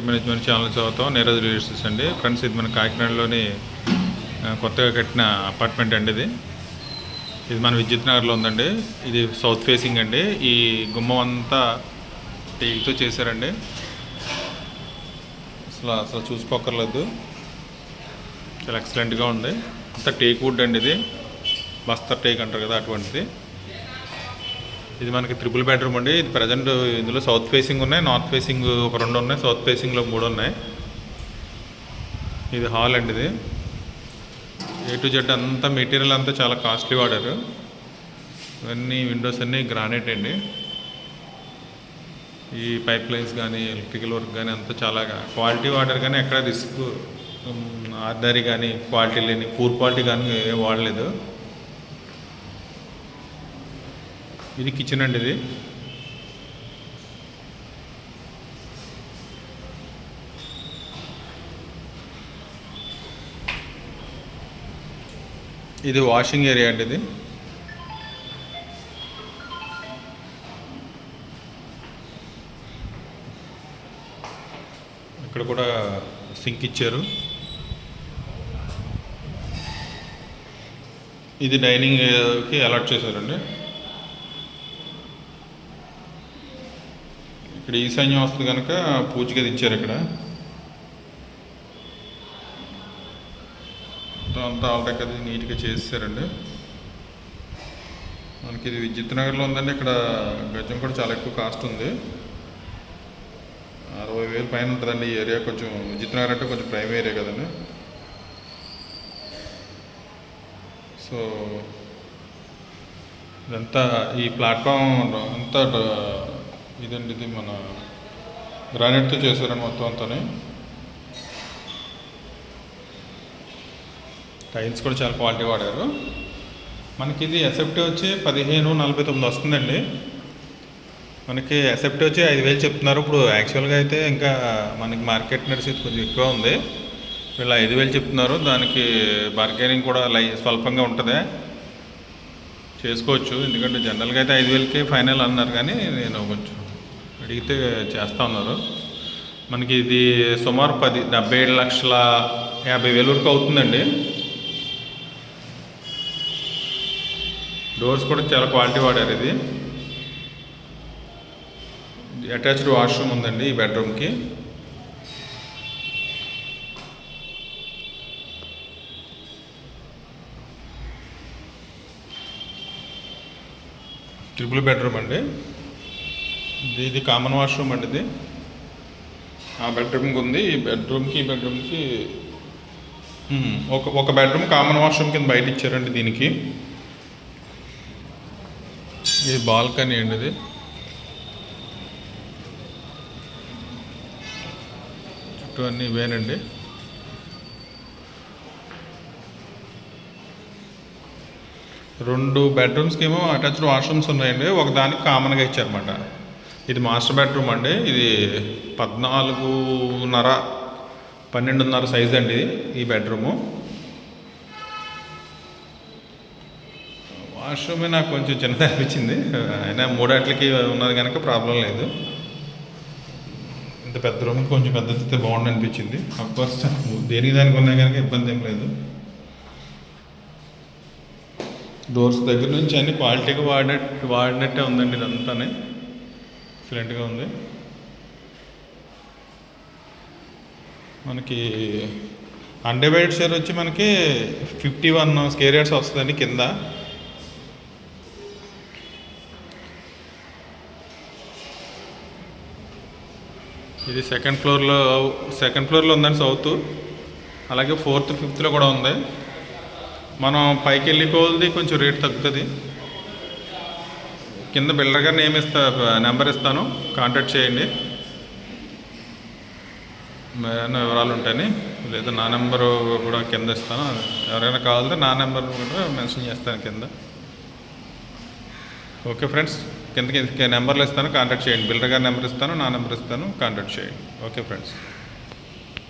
Management channel చదువుతాం Neeraj real estates అండి. Friends, ఇది మన కాకినాడలోని కొత్తగా కట్టిన అపార్ట్మెంట్ అండి. ఇది మన విద్యుత్ నగర్లో ఉందండి. ఇది సౌత్ ఫేసింగ్ అండి. ఈ గుమ్మం అంతా టేక్తో చేశారండి. అసలు చూసుకోకర్లేదు, చాలా ఎక్సలెంట్గా ఉంది. అంతా టేక్ వుడ్ అండి. ఇది బస్తర్ టేక్ అంటారు కదా, అటువంటిది. ఇది మనకి 3 బెడ్రూమ్ అండి. ఇది ప్రజెంట్ ఇందులో సౌత్ ఫేసింగ్ ఉన్నాయి, నార్త్ ఫేసింగ్ ఒక 2 ఉన్నాయి, సౌత్ ఫేసింగ్లో 3 ఉన్నాయి. ఇది హాల్ అండి. ఇది A to Z అంతా మెటీరియల్ అంతా చాలా కాస్ట్లీ వాడారు. ఇవన్నీ విండోస్ అన్నీ గ్రానైట్ అండి. ఈ పైప్ లైన్స్ కానీ ఎలక్ట్రికల్ వర్క్ కానీ అంతా చాలా క్వాలిటీ వాడారు. కానీ ఎక్కడ రిస్క్ ఆర్డరీ కానీ క్వాలిటీ లేని పూర్ క్వాలిటీ కానీ ఏం వాడలేదు. ఇది కిచెన్ అండి. ఇది వాషింగ్ ఏరియా అండి. ఇది ఇక్కడ కూడా సింక్ ఇచ్చారు. ఇది డైనింగ్కి అలాట్ చేశారండి. ఇక్కడ ఈశాన్యం వస్తుంది కనుక పూజ గది ఇచ్చారు. ఇక్కడ అంతా ఆల్రెడీ అది నీట్గా చేసారండి. మనకి ఇది విద్యుత్ నగర్లో ఉందండి. ఇక్కడ గజం కూడా చాలా ఎక్కువ కాస్ట్ ఉంది. 60,000 పైన ఉంటుందండి ఈ ఏరియా. కొంచెం విద్యుత్ నగర్ అంటే కొంచెం ప్రైమ్ ఏరియా కదండి. సో ఇదంతా ఈ ప్లాట్ఫామ్ అంతా ఇదండి. ఇది మన గ్రానైట్తో చేశారండి మొత్తం అంతా. టైల్స్ కూడా చాలా క్వాలిటీ వాడారు. మనకి ఇది ఎస్ఎఫ్టీ వచ్చి 1549 వస్తుందండి. మనకి ఎస్ఎఫ్టీ వచ్చి 5,000 చెప్తున్నారు. ఇప్పుడు యాక్చువల్గా అయితే ఇంకా మనకి మార్కెట్ నడిచేది కొంచెం ఎక్కువ ఉంది. వీళ్ళు 5,000 చెప్తున్నారు. దానికి బార్గెనింగ్ కూడా స్వల్పంగా ఉంటుంది, చేసుకోవచ్చు. ఎందుకంటే జనరల్గా అయితే 5,000కే ఫైనల్ అన్నారు. కానీ నేను కొంచెం అడిగితే చేస్తూ ఉన్నారు. మనకి ఇది సుమారు 77,50,000 వరకు అవుతుందండి. డోర్స్ కూడా చాలా క్వాలిటీ వాడారు. ఇది అటాచ్డ్ వాష్రూమ్ ఉందండి ఈ బెడ్రూమ్కి. ట్రిపుల్ బెడ్రూమ్ అండి. ఇది కామన్ వాష్రూమ్ అండి. ఇది ఆ బెడ్రూమ్కి ఉంది. ఈ బెడ్రూమ్కి ఒక బెడ్రూమ్ కామన్ వాష్రూమ్ కింద బయట ఇచ్చారండి. దీనికి ఇది బాల్కనీ అండి. ఇది చుట్టూ అన్నీ ఇవేనండి. రెండు బెడ్రూమ్స్కి ఏమో అటాచ్డ్ వాష్రూమ్స్ ఉన్నాయండి. ఒక దానికి కామన్గా ఇచ్చారన్నమాట. ఇది మాస్టర్ బెడ్రూమ్ అండి. ఇది 12.5 సైజ్ అండి ఈ బెడ్రూము. వాష్రూమే నాకు కొంచెం చిన్నది అనిపించింది. అయినా 3 అట్లకి ఉన్నది కనుక ప్రాబ్లం లేదు. ఇంత పెద్ద రూమ్ కొంచెం పెద్దది బాగుంది అనిపించింది. అఫ్కోర్స్ దేనికి దానికి ఉన్నాయి కనుక ఇబ్బంది ఏం లేదు. డోర్స్ దగ్గర నుంచి అన్ని క్వాలిటీగా వాడినట్టే ఉందండి. ఇదంతా ఎక్సలెంట్గా ఉంది. మనకి అన్డివైడెడ్ షేర్ వచ్చి మనకి 51 స్క్వేర్ యార్డ్స్ వస్తుందండి కింద. ఇది సెకండ్ ఫ్లోర్లో ఉందండి సౌత్. అలాగే 4th, 5th కూడా ఉంది. మనం పైకి వెళ్ళి కొలది కొంచెం రేట్ తగ్గుతుంది. కింద బిల్డర్ గారిని నెంబర్ ఇస్తాను, కాంటాక్ట్ చేయండి. ఏమైనా వివరాలు ఉంటాయని, లేదా నా నెంబరు కూడా కింద ఇస్తాను. ఎవరైనా కావాలంటే నా నెంబర్ కూడా మెన్షన్ చేస్తాను కింద. ఓకే ఫ్రెండ్స్, కిందకి నెంబర్లు ఇస్తాను, కాంటాక్ట్ చేయండి. బిల్డర్ గారి నెంబర్ ఇస్తాను, నా నెంబర్ ఇస్తాను, కాంటాక్ట్ చేయండి. Okay friends.